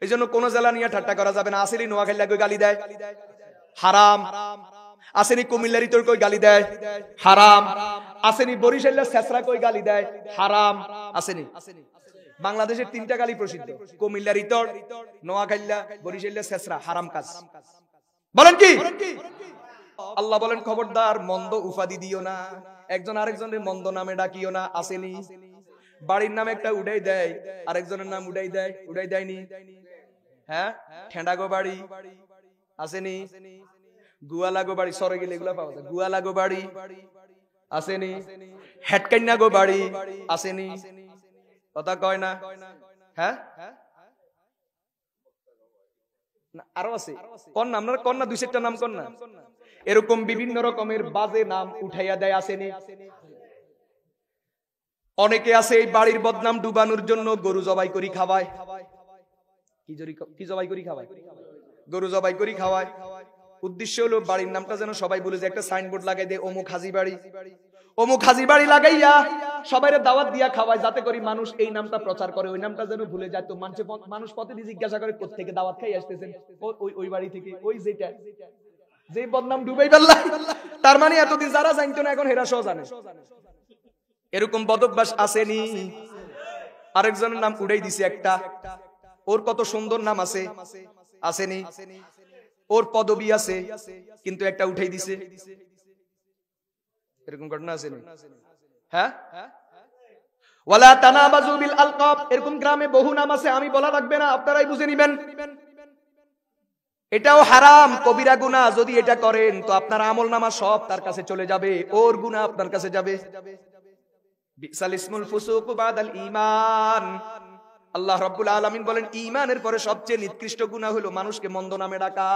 এইজন্য কোন জেলা নিয়ে ঠাট্টা করা যাবে না। আসেনি নোয়াখালী কই গালি দেয় হারাম, আসেনি কুমিল্লারি তোর কই গালি দেয় হারাম, আসেনি বরিশালের ছেসরা কই গালি দেয় হারাম, আসেনি। বাংলাদেশের 3টা গালি প্রসিদ্ধ, কুমিল্লার ইতর, নোয়াখালী, বরিশালের ছেসরা, হারাম কাজ। বলেন কি? আল্লাহ বলেন খবরদার মন্দ উপাধি দিও না, একজন আরেকজনের মন্দ নামে ডাকিও না। আসেনি বাড়ির নাম একটা উড়াই দেয়, আরেকজনের নাম উড়াই দেয়, উড়াই দেয়নি? হ্যাঁ, ঠেন্ডাগো বাড়ি আসেনি, গুয়ালাগো বাড়ি, সরে গেলে এগুলা পাওয়া যায়, গুয়ালাগো বাড়ি আসেনি, হেটকান্যাগো বাড়ি আসেনি, কথা কয় না? হ্যাঁ, আরো আছে কোন নাম, আপনারা কোন না, 2-4টা নাম কোন না? এরকম বিভিন্ন রকমের বাজে নাম উঠাইয়া দেয়, আসেনি? অনেকে আছে এই বাড়ির বদনাম ডুবানোর জন্য গরু জবাই করি খাওয়ায়। কি জবাই করি খাওয়ায়? গরু জবাই করি খাওয়ায়। উদ্দেশ্য হলো বাড়ির নামটা যেন সবাই বলে যে একটা সাইনবোর্ড লাগাই দেয় অমুক হাজি বাড়ি, অমুক হাজি বাড়ি লাগাইয়া সবাইরে দাওয়াত দিয়া খাওয়ায়, যাতে করে মানুষ এই নামটা প্রচার করে, ওই নামটা যেন ভুলে যায়। তো মানুষ প্রতিদিন জিজ্ঞাসা করে কোত্থেকে দাওয়াত খাই আসতেছেন, ওই বাড়ি থেকে, ওই যেটা যে বদনাম ডুবাই ফেললা, তার মানে এতদিন যারা জানতো না এখন হেরা সহ জানে। এরকম বদভ্যাস আসেনি? আরেকজনের নাম উড়াই দিছে একটা, ওর কত সুন্দর নাম আছে, আসেনি? ওর পদবি আছে কিন্তু একটা উঠাই দিছে, এরকম ঘটনা আসেনি? হ্যাঁ, ওয়ালা তানাবাজু বিল আলকাব, এরকম গ্রামে বহু নাম আছে, আমি বলা লাগবে না, আপনারাই বুঝে নিবেন। এটাও হারাম, কবিরা গুনাহ। যদি এটা করেন তো আপনার আমলনামা সব তার কাছে চলে যাবে, ওর গুনাহ আপনার কাছে যাবে। বিসাল ইসমুল ফুসুকু বাদাল ঈমান, আল্লাহ রাব্বুল আলামিন বলেন ঈমানের পরে সবচেয়ে নিকৃষ্ট গুনাহ হলো মানুষকে মন্দ নামে ডাকা।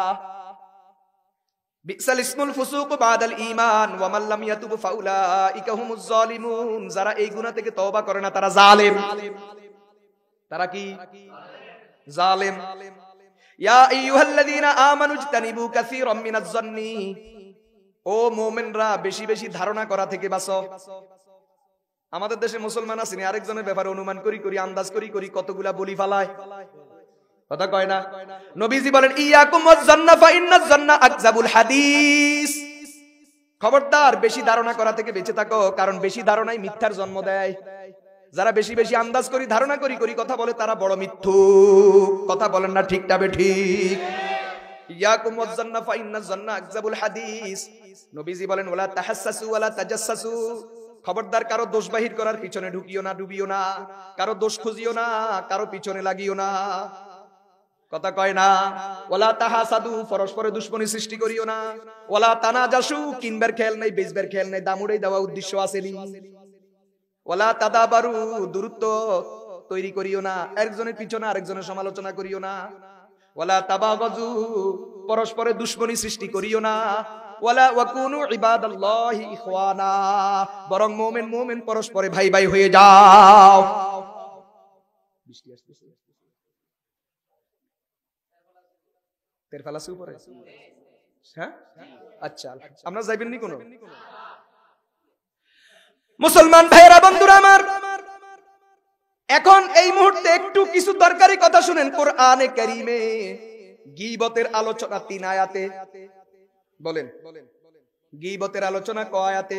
বিসাল ইসমুল ফুসুকু বাদাল ঈমান ওয়া মান লাম ইয়াতুব ফাউলাইকা হুমুজ জালিমুন, যারা এই গুনাহ থেকে তওবা করে না তারা জালেম। তারা কি? জালেম। ইয়া আইয়ুহাল্লাযীনা আমানু ইজতানিবু কাসীরাম মিনাজ জান্নি, ও মুমিনরা বেশি বেশি ধারণা করা থেকে বাঁচো। আমাদের দেশে মুসলমান আছেন আরেকজনের ব্যাপারে অনুমান করি করি, আন্দাজ করি করি, কতগুলা বলি ফালায়, কথা কয় না? নবীজি বলেন ইয়াকুম ওয়াজ-জান্না ফা ইন্নাজ-জান্না আকযাবুল হাদিস, খবরদার বেশি ধারণা করা থেকে বেঁচে থাকো, কারণ বেশি ধারণাই মিথ্যার জন্ম দেয়। যারা বেশি বেশি আন্দাজ করি, ধারণা করি করি কথা বলে, তারা বড় মিথ্যুক। কথা বলেন না ঠিক না বেঠিক? ইয়াকুম ওয়াজ-জান্না ফা ইন্নাজ-জান্না আকযাবুল হাদিস। নবীজি বলেন ওয়ালা তাহাসসাসু ওয়ালা তাজাসসাসু, খবরদার কারো দোষ বাহির করার পিছনে ঢুকিও না, ডুবিও না, কারো দোষ খুঁজিও না, কারো পিছনে লাগিও না, কথা কয় না? ওয়ালা তাহাসাদু, পরস্পরে দুশমনী সৃষ্টি করিও না। ওয়ালা তানাজাসু, কিনবার খেয়াল নাই, বেচবার খেয়াল নাই, দাম উড়াই দেওয়া উদ্দেশ্য আসেনি। ওয়ালা তাদাবারু, দূরত্ব তৈরি করিও না, একজনের পিছনে আরেকজনের সমালোচনা করিও না। ওয়ালা তাবাগাজু, পরস্পরে দুশমনী সৃষ্টি করিও না। ওয়ালা ওয়াকুনু ইবাদাল্লাহি ইখওয়ানা, বরং মুমিন মুমিন পরস্পরে ভাই ভাই হয়ে যাও। বৃষ্টি আসতেছে, তের ফালাসি উপরে, হ্যাঁ আচ্ছা, আমরা যাইবেন নি কোনো? মুসলমান ভাইয়েরা, বন্ধুরা আমার, এখন এই মুহূর্তে একটু কিছু দরকারি কথা শুনেন। কোরআনে কারীমে গীবতের আলোচনা 3 আয়াতে। বলেন গীবতের আলোচনা কয় আয়াতে?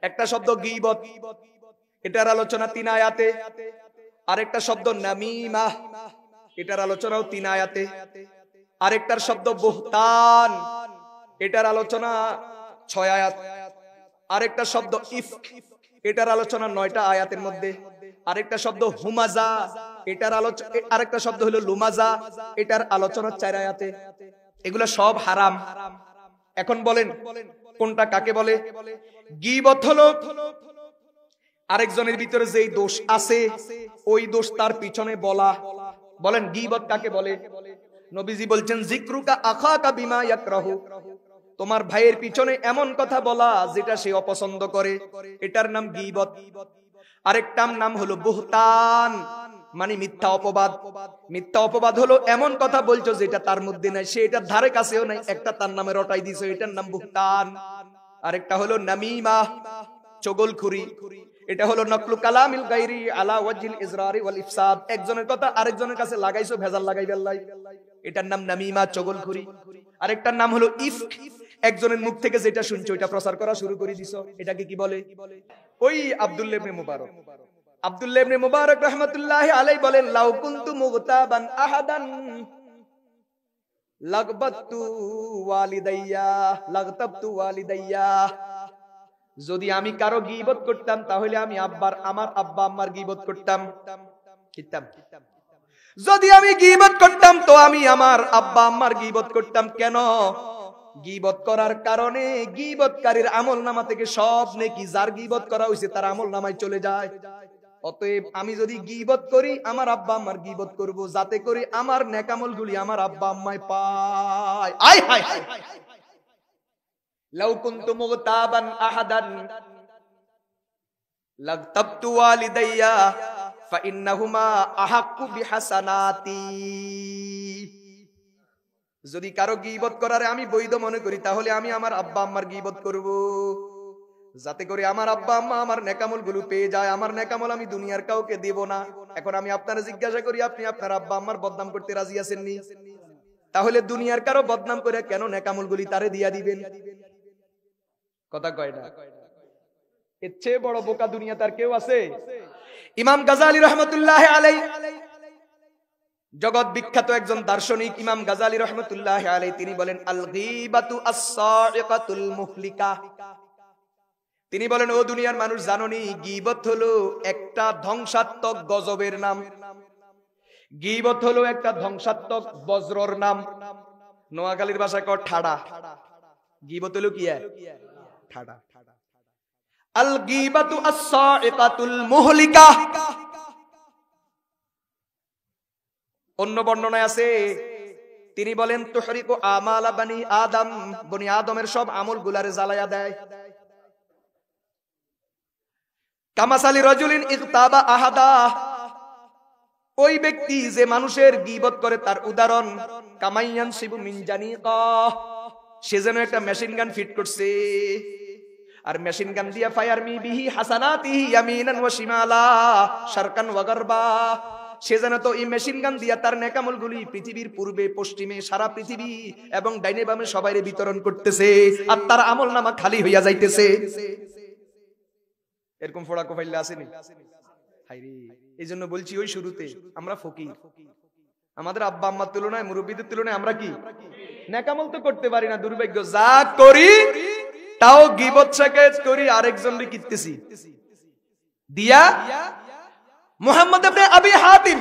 একটা শব্দ গীবত, এটার আলোচনা 3 আয়াতে। আরেকটা শব্দ নামিমা, এটার আলোচনাও 3 আয়াতে। আরেকটার শব্দ বুহতান, এটার আলোচনা 6 আয়াত। আরেকটা শব্দ ইফক, এটার আলোচনা 9টা আয়াতের মধ্যে। আরেকটা শব্দ হুমাজা, এটার আলোচনা, আরেকটা শব্দ হলো লুমাজা, এটার আলোচনা 4 আয়াতে। এগুলা সব হারাম। এখন বলেন কোনটা কাকে বলে? গীবত হলো আরেকজনের ভিতরে যেই দোষ আছে ওই দোষ তার পিছনে বলা। বলেন গীবত কাকে বলে? নবীজি বলছেন যিকরুকা আখাকা বিমা ইয়াকরাহু, তোমার ভাইয়ের পিছনে এমন কথা বলা যেটা সে অপছন্দ করে, এটার নাম গীবত। আরেকটার নাম হলো বুহতান, মানে মিথ্যা অপবাদ। মিথ্যা অপবাদ হলো এমন কথা বলছো যেটা তার মধ্যে নাই, সে এটার ধারে কাছেও নাই, একটা তার নামে রটাই দিছো, এটার নাম বুহতান। আরেকটা হলো নামিমা, চগলখুরি। এটা হলো নকলু কালামিল গায়রি আলা ওয়াজহিল ইজরারি ওয়াল ইফসাদ, একজনের কথা আরেকজনের কাছে লাগাইছো, ভেজাল লাগাইবে আল্লাহ। এটার নাম নামিমা, চগলখুরি। আরেকটার নাম হলো ইফক, একজনের মুখ থেকে যেটা শুনছো ওটা প্রচার করা শুরু করে দিছো, এটাকে কি বলে? ওই আব্দুল্লাহ ইবনে মুবারক, আব্দুল্লাহ ইবনে মুবারক রাহমাতুল্লাহি আলাইহি বলেন, লাউ কুনতু মুগতাবান আহাদান লাগবাতু ওয়ালিদাইয়া লাগতাবতু ওয়ালিদাইয়া, যদি আমি কারো গীবত করতাম তাহলে আমি আমার আব্বা আম্মার গীবত করতাম। যদি আমি গীবত করতাম তো আমি আমার আব্বা আম্মার গীবত করতাম। কেন? গীবত করার কারণে গীবতকারীর আমলনামা থেকে সব নেকি যার গীবত করা হয়েছে তার আমলনামায় চলে যায়। অতএব আমি যদি গীবত করি আমার আব্বা আম্মার গীবত করব, যাতে করে আমার নেকামলগুলি আমার আব্বা আম্মায় পায়। আয় হায় হায়, লাউ কুনতু মুগতাবান আহাদান লাগতাবতু ওয়ালিদাইয়া ফাইন্নাহুমা আহাক্কু বিহাসানাতি, যদি কারো গীবত করারে আমি বৈধ মনে করি তাহলে আমি আমার আব্বা আম্মার গীবত করব, যাতে করে আমার আব্বা আম্মা আমার নেকামল গুলো পেয়ে যায়। আমার নেকামল আমি দুনিয়ার কাউকে দেব না। এখন আমি আপনারা জিজ্ঞাসা করি, আপনি আপনার আব্বা আম্মার বদনাম করতে রাজি আছেন নি? তাহলে দুনিয়ার কারো বদনাম করে কেন নেকামল গুলি তারে দিয়া দিবেন? কথা কয় না? এর চেয়ে বড় বোকা দুনিয়া তার কেউ আছে? ইমাম গাজালি রহমতুল্লাহ আলাইহি, জগৎ বিখ্যাত একজন দার্শনিক ইমাম গাজালি রহমতুল্লাহ আলাইহি, তিনি বলেন আল গীবাতু আস-সাইকাতুল মুহলিকা। তিনি বলেন, ও দুনিয়ার মানুষ, জানোনি গীবত হলো একটা ধ্বংসাত্মক গজবের নাম। গীবত হলো একটা ধ্বংসাত্মক বজ্রর নাম। নোয়াখালীর ভাষায় কয় ঠাডা। গীবত হলো কি? ঠাডা। আল গীবাতু আস-সাইকাতুল মুহলিকা। অন্য বর্ণনায় আছে, তিনি বলেন তুহরিকু আমালা বানি আদম, বনি আদমের সব আমল গুলারে জ্বালায়া দেয়। কামাসালি রাজুলিন ইগতাবা আহাদা, ওই ব্যক্তি যে মানুষের গীবত করে তার উদাহরণ কামাইয়ান শিবু মিন জানিকা, সে যেন একটা মেশিন গান ফিট করছে, আর মেশিন গান দিয়া ফায়ার মি বিহি হাসানাতিহি ইয়ামিনান ওয়া শিমালা শারকান ওয়া গারবা, সে যেন তো এই মেশিন গান দিয়া তার নেকামল গুলি পৃথিবীর পূর্বে পশ্চিমে সারা পৃথিবী এবং ডাইনে বামে সবাইরে বিতরণ করতেছে, আর তার আমল নামা খালি হইয়া যাইতেছে। এরকম ফোড়া কোফাইল্লা আসেনি? হাইরে, এই জন্য বলছি ওই শুরুতে আমরা ফকির। আমাদের আব্বা আম্মার তুলনায়, মুরব্বীদের তুলনায় আমরা কি নেকামল তো করতে পারি না। দুর্ভাগ্য, যা করি তাও গীবত শাকায়াত করি, আরেকজনকে কিত্তেছি দিয়া। মুহাম্মদ ইবনে আবি হাতিম,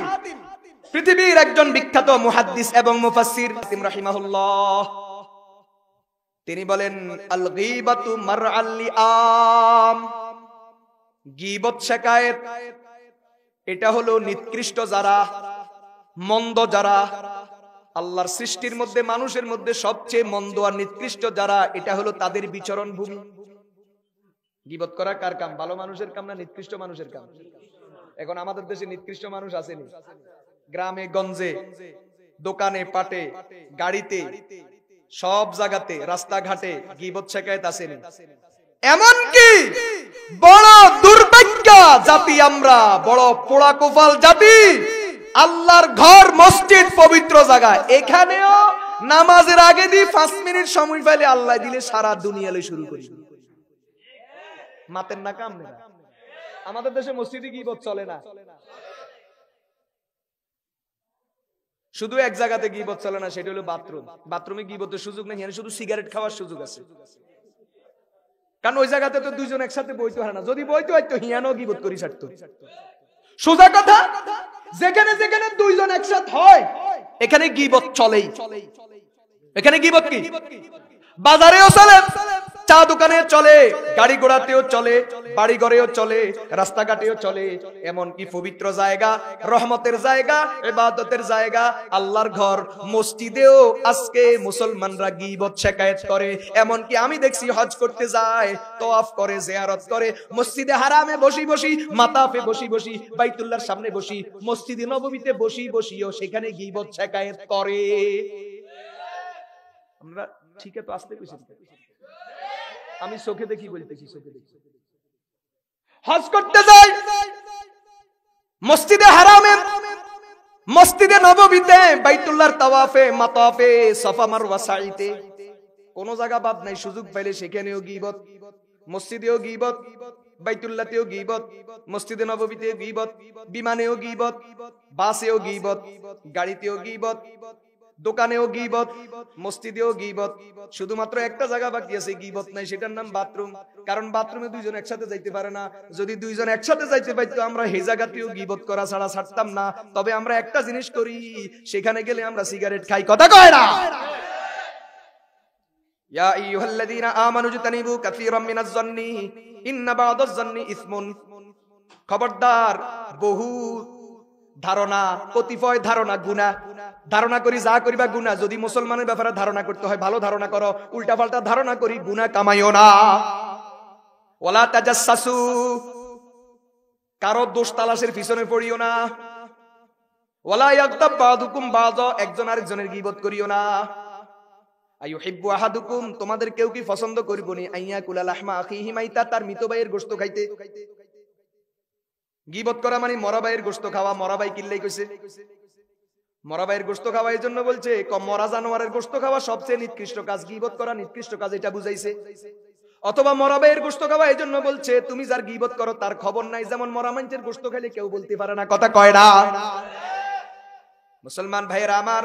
পৃথিবীর একজন বিখ্যাত মুহাদ্দিস এবং মুফাসসির রাহিমাহুল্লাহ, তিনি বলেন আল গীবাতু মারআল লিআম, গীবত শাকায়াত এটা হলো নিকৃষ্ট যারা, মন্দ যারা, আল্লাহর সৃষ্টির মধ্যে মানুষের মধ্যে সবচেয়ে মন্দ আর নিকৃষ্ট যারা, এটা হলো তাদের বিচরণ ভূমি। গীবত করা কার কাম? ভালো মানুষের কাম না নিকৃষ্ট মানুষের কাম? এখন আমাদের দেশে নিকৃষ্ট মানুষ আসেনি? গ্রামে গঞ্জে, দোকানে পাটে, গাড়িতে, সব জায়গাতে, রাস্তাঘাটে গীবত শাকায়াত আসেনি? এমনকি বড় দুর্ভাগ্য জাতি আমরা, বড় পোড়া কোফাল জাতি, আল্লাহর ঘর মসজিদ পবিত্র জায়গা, এখানেও নামাজের আগে দিয়ে 5 মিনিট সময় পাইলে আল্লাহ দিলে সারা দুনিয়া লই শুরু করি। মাতের না কাম না। আমাদের দেশে মসজিদে গীবত চলে না। শুধু এক জায়গাতে গীবত চলে না, সেটা হলো বাথরুম। বাথরুমে গীবতের সুযোগ নেই, শুধু সিগারেট খাওয়ার সুযোগ আছে। কারণ ওই জায়গাতে তো দুইজন একসাথে বইতে হয় না, যদি বইতে হয়তো হিয়ানো গীবত করি ছাড়তো। সোজা কথা, যেখানে যেখানে দুইজন একসাথে হয় এখানে গীবত চলেই। এখানে গীবত কি? বাজারেও চলে, চা দোকানে চলে, গাড়ি ঘোড়াতেও চলে, বাড়ি ঘরেও চলে, রাস্তাঘাটেও চলে, এমনকি পবিত্র জায়গা, রহমতের জায়গা, ইবাদতের জায়গা, আল্লাহর ঘর মসজিদেও আজকে মুসলমানরা গীবত শাকায়াত করে। এমনকি আমি দেখছি হজ করতে যায়, তওয়াফ করে, জিয়ারত করে, মসজিদে হারামে বসি বসি, মাতাফে বসি বসি, বাইতুল্লাহর সামনে বসি, মসজিদে নববীতে বসি বসিও সেখানে গীবত শাকায়াত করে। আমরা ঠিক আছে, আসতে কইছি, আমি চোখে দেখি বলতেছি, চোখে দেখি। হজ করতে যায় মসজিদে হারামে, মসজিদে নববীতে, বাইতুল্লাহর তাওয়াফে, মাতাফে, সাফা মারওয়া সাইতে, কোন জায়গা বাদ নাই। সুযোগ পাইলে সেখানেও গীবত, মসজিদেও গীবত, বাইতুল্লাহতেও গীবত, মসজিদে নববীতেও গীবত, বিমানেও গীবত, বাসেও গীবত, গাড়িতেও গীবত, দোকানেও গীবত, মসজিদেও গীবত। শুধুমাত্র একটা জায়গা বাকি আছে গীবত নাই, সেটার নাম বাথরুম। কারণ বাথরুমে দুইজন একসাথে যাইতে পারে না। যদি দুইজন একসাথে যাইতে পারতো আমরা এই জায়গাতেও গীবত করা ছাড়া ছাড়তাম না। তবে আমরা একটা জিনিস করি, সেখানে গেলে আমরা সিগারেট খাই। কথা কয় না? ইয়া আইয়ুহাল্লাযীনা আমানু জতানিবু কাসীরাম মিনাজ যান্নি ইন্না বা'দাজ যান্নি ইসমুন। খবরদার, বহু ধারণা, কতিপয় ধারণা গুনাহ। ধারণা করি যা করিবা গুনাহ। যদি মুসলমানের ব্যাপারে ধারণা করতে হয় ভালো ধারণা করো, উল্টা পাল্টা ধারণা করি গুনাহ কামাইও না। ওয়ালা তাজাসসু, কারো দোষ তালাশের পিছনে পড়িও না। ওয়ালা ইয়াগতাব বা'দুকুম বা'দা, একজন আরেকজনের গীবত করিও না। আইয়ুহিব্বু আহাদুকুম, তোমাদের কেউ কি পছন্দ করিবনি আইয়াকুলা লাহমা আখিহি মাইতা, তার মৃত ভাইয়ের গোশত খাইতে। গীবত করা মানে মরা ভাইয়ের গোশত খাওয়া। মরা ভাই কিল্লাই কইছে? মরা ভাইয়ের গোশত খাওয়া এই জন্য বলছে, মরা জানোয়ারের গোশত খাওয়া সবচেয়ে নিকৃষ্ট কাজ, গীবত করা নিকৃষ্ট কাজ, এটা বুঝাইছে। অথবা মরা ভাইয়ের গোশত খাওয়া এই জন্য বলছে, তুমি যার গীবত করো তার খবর নাই। যেমন মরা মানুষের গোশত খাইলে কেউ বলতে পারে না। কথা কয় না? মুসলমান ভাইয়েরা আমার,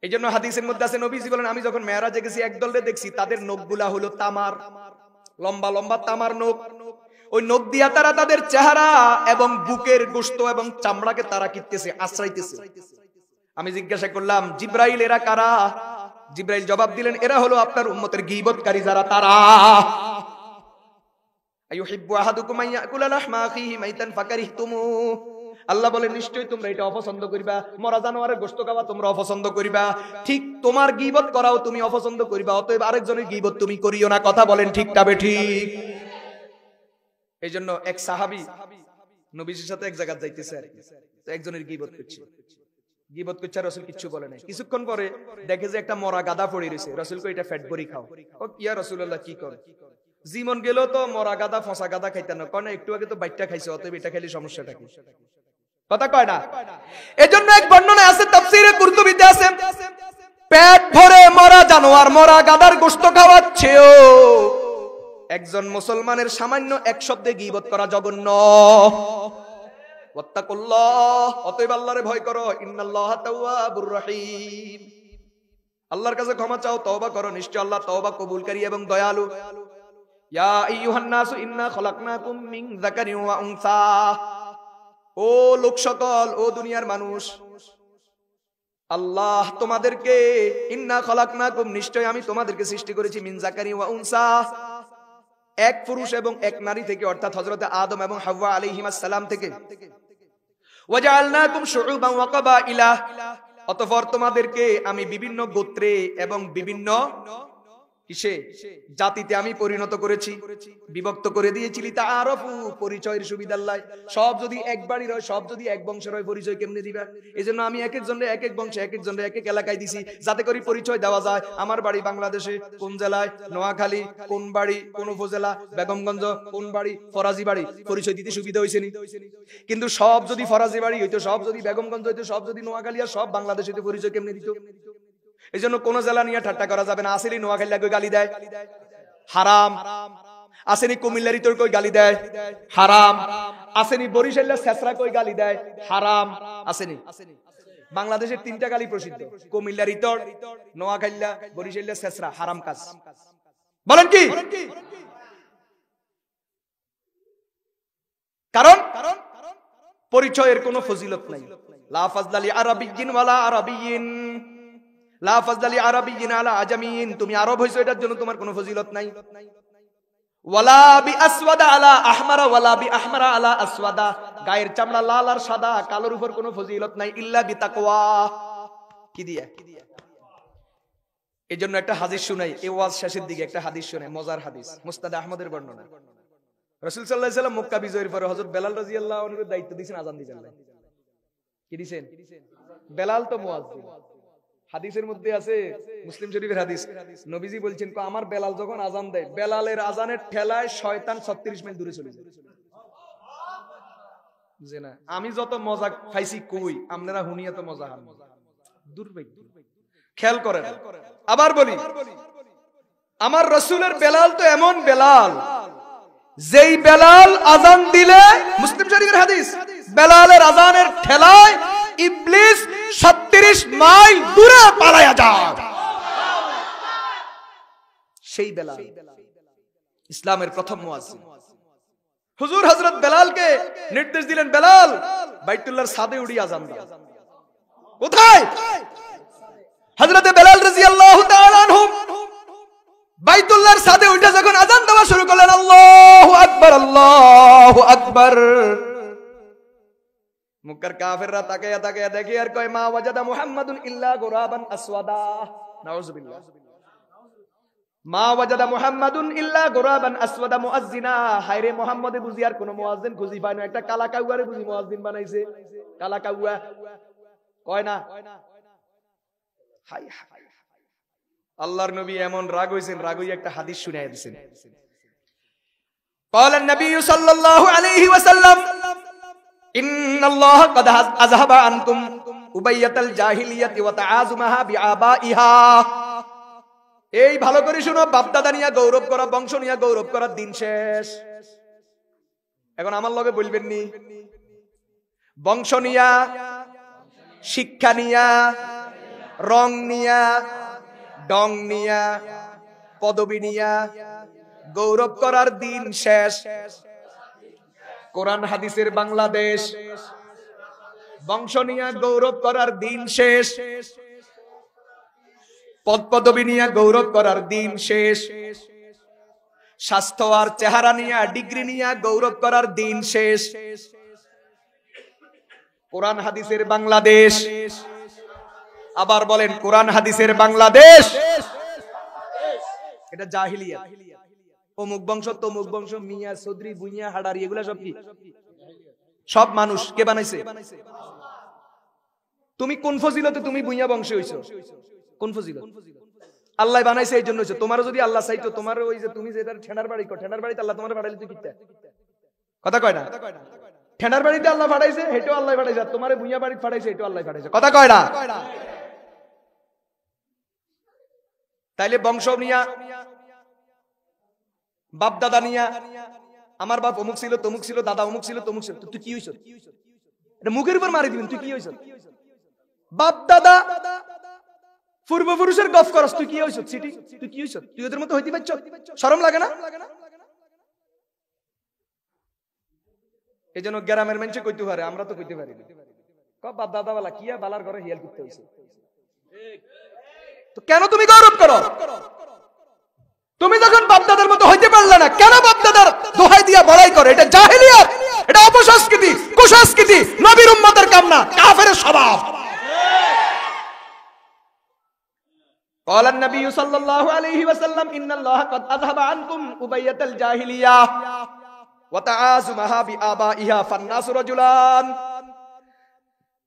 এই জন্য হাদিসের মধ্যে আছে, নবীজি বলেন, আমি যখন মেরাজে গেছি একদলে দেখছি তাদের নখগুলা হলো তামার, লম্বা লম্বা তামার নখ। ওই নখ দিয়া তারা তাদের চেহারা এবং বুকের গোশত এবং চামড়াকে তারা কিনতেছে, আশ্রাইতেছে। আমি জিজ্ঞাসা করলাম, জিব্রাইল এরা কারা? জিব্রাইল জবাব দিলেন, এরা হলো আপনার উম্মতের গীবতকারী যারা, তারা। আইয়ুহিব্বু আহাদুকুম আইয়াকুলা লাহমা আখিহি মাইতান ফাকারিহতুমু, আল্লাহ বলেন নিশ্চয়ই তোমরা এটা অপছন্দ করিবা। মরা জানোয়ারের গোশত খাওয়া তোমরা অপছন্দ করিবা, ঠিক তোমার গীবত করাও তুমি অপছন্দ করিবা। অতএব আরেকজনের গীবত তুমি করিও না। কথা বলেন ঠিক না বেঠিক? এই জন্য এক সাহাবী নবীর সাথে এক জায়গায় যাইতেছে, একজনের গীবত করছে। গীবত করছে, রাসূল কিচ্ছু বলে নাই। কিছুক্ষণ পরে দেখে যে একটা মরা গাদা পড়ে রয়েছে। রাসূল কই, এটা ফ্যাট বড়ি খাও। ও ইয়া রাসূলুল্লাহ, কি করে? জীবন গেল তো মরা গাদা ফসা গাদা খাইতে না, কয় না একটু আগে তো বাইটটা খাইছে, অতএব এটা খাইলে সমস্যাটা কি? কথা কয় না? এজন্য এক বর্ণনায় আছে, তাফসীরে কুরতুবীতে আছে, পেট ভরে মরা জানোয়ার, মরা গাদার গোশত খাওয়াচ্ছেও একজন মুসলমানের সামান্য এক শব্দে গীবত করা জঘন্য। ওয়াত্তাকুল্লাহ, অতএব আল্লাহরে ভয় করো। ইন্নাল্লাহা তাওয়াবুর রহিম, আল্লাহর কাছে ক্ষমা চাও, তওবা করো, নিশ্চয় আল্লাহ তওবা কবুলকারী এবং দয়ালু। ইয়া আইয়ুহান নাসু ইন্না খলাকনাকুম মিন যাকারিন ওয়া উনসা, ও লোক সকল, ও দুনিয়ার মানুষ, আল্লাহ তোমাদেরকে, ইন্না খলাকনাকুম, নিশ্চয় আমি তোমাদেরকে সৃষ্টি করেছি, মিন যাকারিন ওয়া উনসা, এক পুরুষ এবং এক নারী থেকে, অর্থাৎ হযরত আদম এবং হাওয়া আলাইহিমাস সালাম থেকে। ওয়াজআলনাকুম শুউবান ওয়া কাবাইলা, অতঃপর তোমাদেরকে আমি বিভিন্ন গোত্রে এবং বিভিন্ন কিসে, জাতিতে আমি পরিণত করেছি, বিভক্ত করে দিয়েছি। লিতাআরাফু, পরিচয়ের সুবিধাল্লাহ। সব যদি এক বাড়ির হয়, সব যদি এক বংশের হয়, পরিচয় কেমনে দিবা? এজন্য আমি এক এক জনের এক এক বংশে, এক এক জনের এক এক এলাকায় দিছি, যাতে করে পরিচয় দেওয়া যায়। আমার বাড়ি বাংলাদেশে কোন জেলায়, নোয়াখালী, কোন বাড়ি কোন উপজেলা, বেগমগঞ্জ কোন বাড়ি, ফরাজি বাড়ি, পরিচয় দিতে সুবিধা হয়েছে নি? কিন্তু সব যদি ফরাজি বাড়ি হইতো, সব যদি বেগমগঞ্জ হইতো, সব যদি নোয়াখালী আর সব বাংলাদেশ হইতো, পরিচয় কেমনে দিত? এই জন্য কোন জেলা নিয়ে ঠাট্টা করা যাবে না। আসেনি নোয়াখালী কই গালি দেয়, হারাম। আসেনি কুমিল্লারি তোর কই গালি দেয়, হারাম। আসেনি বরিশালের শেষরা কই গালি দেয়, হারাম। আসেনি? বাংলাদেশের তিনটা গালি প্রসিদ্ধ, কুমিল্লারি তোর, নোয়াখালী, বরিশালের শেষরা, হারাম কাজ। বলেন কি? কারণ পরিচয়ের কোনো ফজিলত নাই। লা ফাজলালি আরাবিয়্যিন ওয়ালা আরাবিয়্যিন, লা ফাজলালি আরাবিয়্যিন আলা আজামিয়্যিন, তুমি আরব হইছো এটার জন্য তোমার কোনো ফজিলত নাই। ওয়ালা বি আসওয়াদা আলা আহমারা ওয়ালা বি আহমারা আলা আসওয়াদা, গায়ের চামড়া লাল আর সাদা, কালোর উপর কোনো ফজিলত নাই। ইল্লা বিতাকওয়া, কি দিয়া? এজন্য একটা হাদিস শুনাই, এই ওয়াজ শেষের দিকে একটা হাদিস শুনাই, মজার হাদিস, মুসনাদ আহমদের বর্ণনা। রাসূল সাল্লাল্লাহু আলাইহি ওয়াসাল্লাম মক্কা বিজয়ের পরে হযরত বেলাল রাদিয়াল্লাহু আনহুর দায়িত্ব দিয়েছেন আযান দিবেন। কি দিবেন? বেলাল তো মুয়াজ্জিন। হাদিসের মধ্যে আছে, মুসলিম শরীফের হাদিস, নবীজি বলছেন, আমার বেলাল যখন আযান দেয়, বেলালের আযানের ঠেলায় শয়তান 36 মাইল দূরে চলে যায়। যে না আমি যত মজা খাইছি কই আপনারা হুনিয়া তো মজা হান দুর্ভাগ্য খেয়াল করেন আবার বলি আমার রাসূলের বেলাল তো এমন বেলাল যেই বেলাল আযান দিলে মুসলিম শরীফের হাদিস বেলালের আযানের ঠেলায় ইবলিস 36 মাইল দূরে পালায়া যায় সেই বেলাল ইসলামের প্রথম মুয়াজ্জিন হুজুর হযরত বেলালকে নির্দেশ দিলেন বেলাল বাইতুল্লাহর ছাদে উঠে আযান দাও কোথায় হযরত বেলাল রাদিয়াল্লাহু তাআলা আনহু বাইতুল্লাহর ছাদে উঠে যখন আযান দেওয়া শুরু করলেন আল্লাহু আকবার আল্লাহু আকবার মুক্কার কাফেররা তাকায়া দেখে আর কয় মা ওয়াজাদা মুহাম্মাদুন ইল্লা গুরাবান আসওয়াদা নাউযুবিল্লাহ মা ওয়াজাদা মুহাম্মাদুন ইল্লা গুরাবান আসওয়াদা মুআজ্জিনা হায়রে মুহাম্মদে বুঝি আর কোন মুয়াজ্জিন খুঁজি পায় না একটা কালা কাউয়ারে বুঝি মুয়াজ্জিন বানাইছে কালা কাউয়া কয় না হায় হায় আল্লাহর নবী এমন রাগ হইছেন রাগ হইয়া একটা হাদিস শুনাইয়া দিবেন قال النبي صلى الله عليه وسلم ان الله قد اذهب عنكم উবাইয়াত আল জাহিলিয়াতি ওয়া তাআযুমাহা বিআবাইহা এই ভালো করে শুনো বাপ দাদা নিয়া গৌরব করা বংশ নিয়া গৌরব করার দিন শেষ এখন আমার লগে বলবেন নি বংশ নিয়া শিক্ষা নিয়া রং নিয়া ডং নিয়া পদবী নিয়া গৌরব করার দিন শেষ কোরআন হাদিসের বাংলাদেশ বংশ নিয়া গৌরব করার দিন শেষ পদ পদবী নিয়া গৌরব করার দিন শেষ স্বাস্থ্য আর চেহারা নিয়া ডিগ্রি নিয়া গৌরব করার দিন শেষ কোরআন হাদিসের বাংলাদেশ আবার বলেন কোরআন হাদিসের বাংলাদেশ এটা জাহিলিয়াত অমুক বংশ তমুক বংশ মিয়া চৌধুরী বুইয়া হাডারি এগুলা সব কি সব মানুষ কে বানাইছে তুমি কোন ফজিলতে তুমি বুইয়া বংশে হইছো কোন ফজিলত আল্লাহ বানাইছে এই জন্য হইছো তোমারও যদি আল্লাহ চাইতো তোমার ওই যে তুমি যেটা ঠেনার বাড়ি কো ঠেনার বাড়িতে আল্লাহ তোমারে পাঠাইলে তুই কিতা কথা কয় না ঠেনার বাড়িতে আল্লাহ পাঠাইছে হেটাও আল্লাহ পাঠাইছে আর তোমারে বুইয়া বাড়িতে পাঠাইছে হেটাও আল্লাহ পাঠাইছে কথা কয় না তাইলে বংশ নিয়া বাপ দাদা নিয়া আমার বাপ অমুক ছিল তমুক ছিল দাদা অমুক ছিল তমুক ছিল তুই কি হইছ এটা মুখের উপর মারি দিবেন তুই কি হইছ বাপ দাদা পূর্বপুরুষের গফ করস তুই কি হইছ সিটি তুই কি হইছ তুই ওদের মতো হইতে পারছ শরম লাগে না এইজন্য গ্রামের মানুষ কইতে পারে আমরা তো কইতে পারি না ক বাপ দাদা वाला কিয়া বালার ঘরে হিয়াল করতে হইছে তো কেন তুমি গৌরব করো তুমি যখন বাপদাদার মতো হইতে পারলে না কেন বাপদাদার দোহাই দিয়া বড়াই করে এটা জাহেলিয়াত এটা অপসংস্কৃতি কুসংস্কৃতি নবীর উম্মতের কাম না কাফেরের স্বভাব قال النبي صلى الله عليه وسلم ان الله قد اذهب عنكم ابية الجاهليه وتعازمها بآبائها فالناس رجلان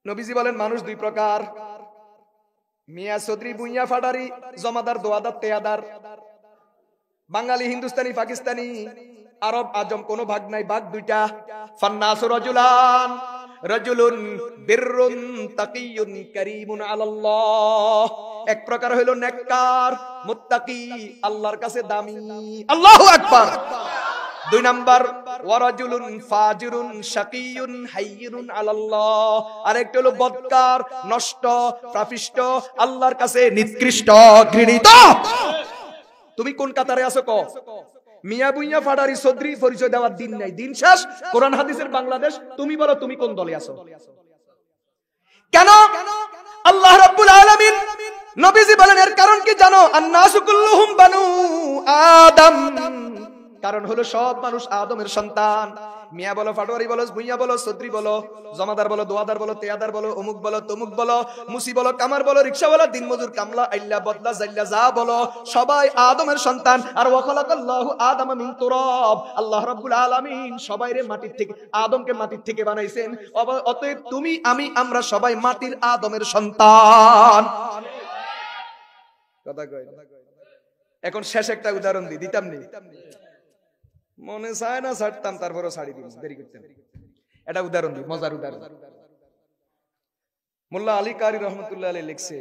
নবীজি বলেন মানুষ দুই প্রকার মিয়া চৌধুরী বুইয়া ফাডারি জমাদার দোয়াদার তেয়াদার বাঙালি হিন্দুস্তানি পাকিস্তানি আরব আজম কোনো ভাগ নাই ভাগ দুইটা ফান্নাসু রাজুলান রাজুলুন বিররুন তাকিয়ুন কারীমুন আলাল্লাহ এক প্রকার হইল নেককার মুত্তাকি আল্লাহর কাছে দামি আল্লাহু আকবার দুই নাম্বার ওয়ারাজুলুন ফাজিরুন শাকিয়ুন হাইয়িনুন আলাল্লাহ আরেকটা হলো বদকার নষ্ট পাপিষ্ট আল্লাহর কাছে নিকৃষ্ট ঘৃণিত তুমি কোন কাতারে আছো ক মিয়া বুইয়া ফাডারি চৌধুরী পরিচয় দেওয়ার দিন নাই দিন শেষ কোরআন হাদিসের বাংলাদেশ তুমি বলো তুমি কোন দলে আছো কেন আল্লাহ রাব্বুল আলামিন নবীজি বলেন এর কারণ কি জানো আন্নাসু কুল্লুহুম বানু আদম কারণ হলো সব মানুষ আদমের সন্তান মিয়া বলো ফাটোয়ারি বলো ভুইয়া বলো চৌধুরী বলো জমাদার বলো দোয়াদার বলো তেয়াদার বলো অমুক বলো তমুক বলো মুসি বলো কামার বলো রিকশাওয়ালা দিনমজুর কামলা আইল্লা বদলা জাইল্লা যা বলো সবাই আদমের সন্তান আর ওয়া খালাকাল্লাহু আদামা মিন তুরাব আল্লাহ রাব্বুল আলামিন সবাইরে মাটির থেকে আদমকে মাটির থেকে বানাইছেন অতএব তুমি আমি আমরা সবাই মাটির আদমের সন্তান কথা কই এখন শেষ একটা উদাহরণ দিতাম নি মনে চায় না ছাড়তাম তারপরও ছাড়ি দিন দেরি করতেন এটা উদাহরণ দিই, মজার উদাহরণ। মোল্লা আলী কারি রহমতুল্লাহ আলাইহি লিখছে,